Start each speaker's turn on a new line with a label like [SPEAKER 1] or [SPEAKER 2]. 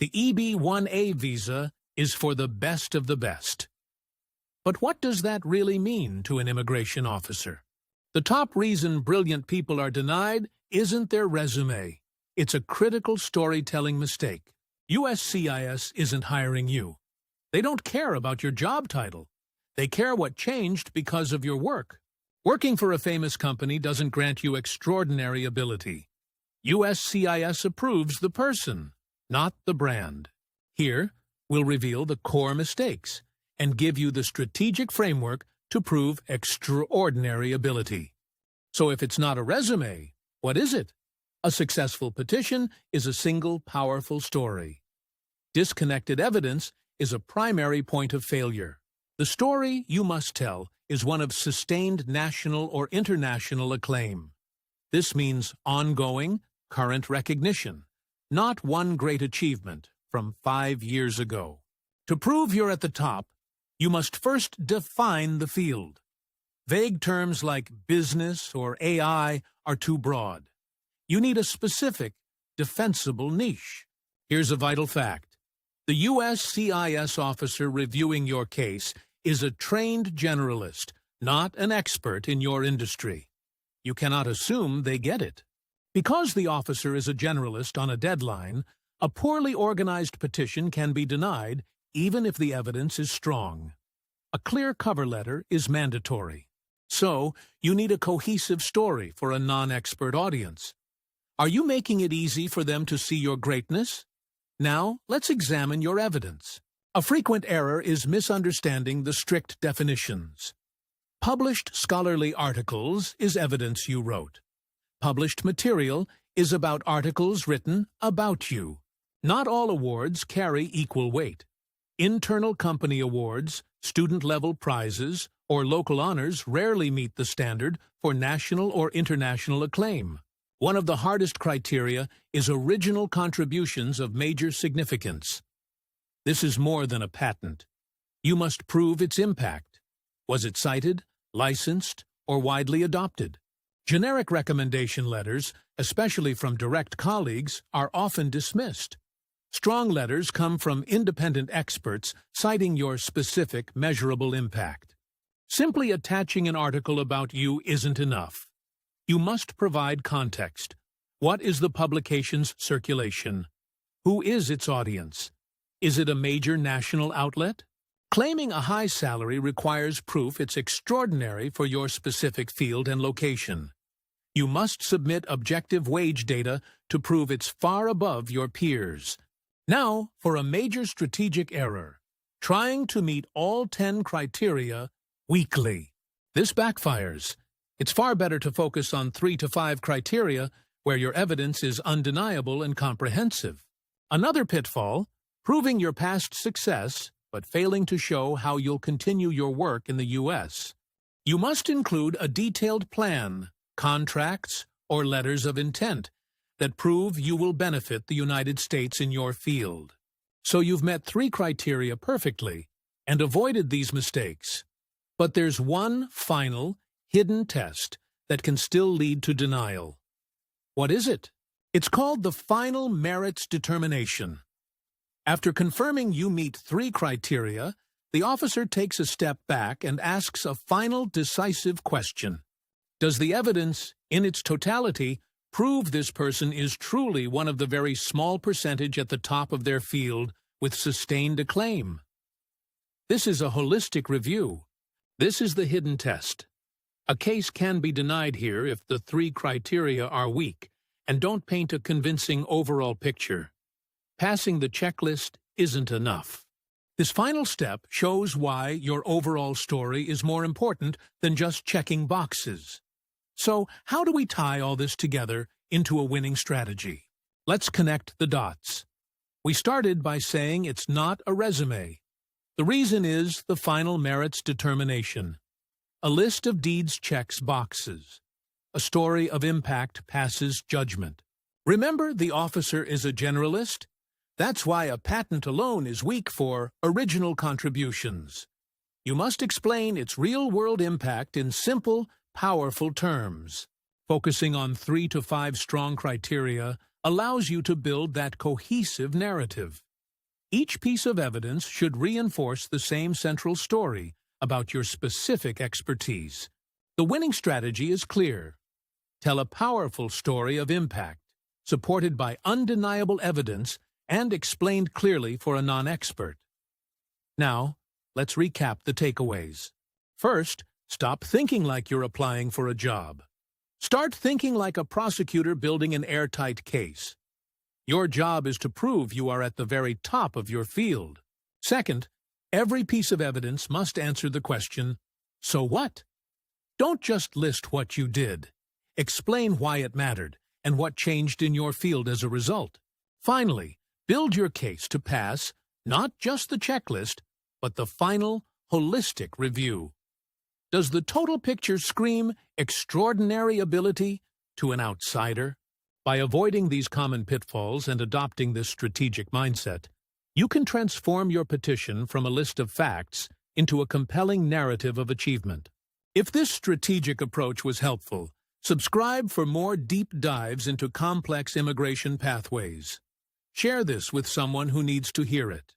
[SPEAKER 1] The EB-1A visa is for the best of the best. But what does that really mean to an immigration officer? The top reason brilliant people are denied isn't their resume. It's a critical storytelling mistake. USCIS isn't hiring you. They don't care about your job title. They care what changed because of your work. Working for a famous company doesn't grant you extraordinary ability. USCIS approves the person, not the brand. Here, we'll reveal the core mistakes and give you the strategic framework to prove extraordinary ability. So if it's not a resume, what is it? A successful petition is a single, powerful story. Disconnected evidence is a primary point of failure. The story you must tell is one of sustained national or international acclaim. This means ongoing, current recognition, not one great achievement from 5 years ago. To prove you're at the top, you must first define the field. Vague terms like business or AI are too broad. You need a specific, defensible niche. Here's a vital fact. The USCIS officer reviewing your case is a trained generalist, not an expert in your industry. You cannot assume they get it. Because the officer is a generalist on a deadline, a poorly organized petition can be denied even if the evidence is strong. A clear cover letter is mandatory. So, you need a cohesive story for a non-expert audience. Are you making it easy for them to see your greatness? Now, let's examine your evidence. A frequent error is misunderstanding the strict definitions. Published scholarly articles is evidence you wrote. Published material is about articles written about you. Not all awards carry equal weight. Internal company awards, student-level prizes, or local honors rarely meet the standard for national or international acclaim. One of the hardest criteria is original contributions of major significance. This is more than a patent. You must prove its impact. Was it cited, licensed, or widely adopted? Generic recommendation letters, especially from direct colleagues, are often dismissed. Strong letters come from independent experts citing your specific, measurable impact. Simply attaching an article about you isn't enough. You must provide context. What is the publication's circulation? Who is its audience? Is it a major national outlet? Claiming a high salary requires proof it's extraordinary for your specific field and location. You must submit objective wage data to prove it's far above your peers. Now, for a major strategic error, trying to meet all 10 criteria weekly. This backfires. It's far better to focus on 3 to 5 criteria where your evidence is undeniable and comprehensive. Another pitfall, proving your past success but failing to show how you'll continue your work in the U.S. You must include a detailed plan, contracts, or letters of intent that prove you will benefit the United States in your field. So you've met 3 criteria perfectly and avoided these mistakes. But there's one final, hidden test that can still lead to denial. What is it? It's called the final merits determination. After confirming you meet 3 criteria, the officer takes a step back and asks a final decisive question. Does the evidence, in its totality, prove this person is truly one of the very small percentage at the top of their field with sustained acclaim? This is a holistic review. This is the hidden test. A case can be denied here if the 3 criteria are weak and don't paint a convincing overall picture. Passing the checklist isn't enough. This final step shows why your overall story is more important than just checking boxes. So, how do we tie all this together into a winning strategy? Let's connect the dots. We started by saying it's not a resume. The reason is the final merits determination. A list of deeds checks boxes. A story of impact passes judgment. Remember, the officer is a generalist? That's why a patent alone is weak for original contributions. You must explain its real-world impact in simple, powerful terms. Focusing on 3 to 5 strong criteria allows you to build that cohesive narrative. Each piece of evidence should reinforce the same central story about your specific expertise. The winning strategy is clear. Tell a powerful story of impact, supported by undeniable evidence and explained clearly for a non-expert. Now, let's recap the takeaways. First, stop thinking like you're applying for a job. Start thinking like a prosecutor building an airtight case. Your job is to prove you are at the very top of your field. Second, every piece of evidence must answer the question, so what? Don't just list what you did. Explain why it mattered and what changed in your field as a result. Finally, build your case to pass not just the checklist, but the final, holistic review. Does the total picture scream extraordinary ability to an outsider? By avoiding these common pitfalls and adopting this strategic mindset, you can transform your petition from a list of facts into a compelling narrative of achievement. If this strategic approach was helpful, subscribe for more deep dives into complex immigration pathways. Share this with someone who needs to hear it.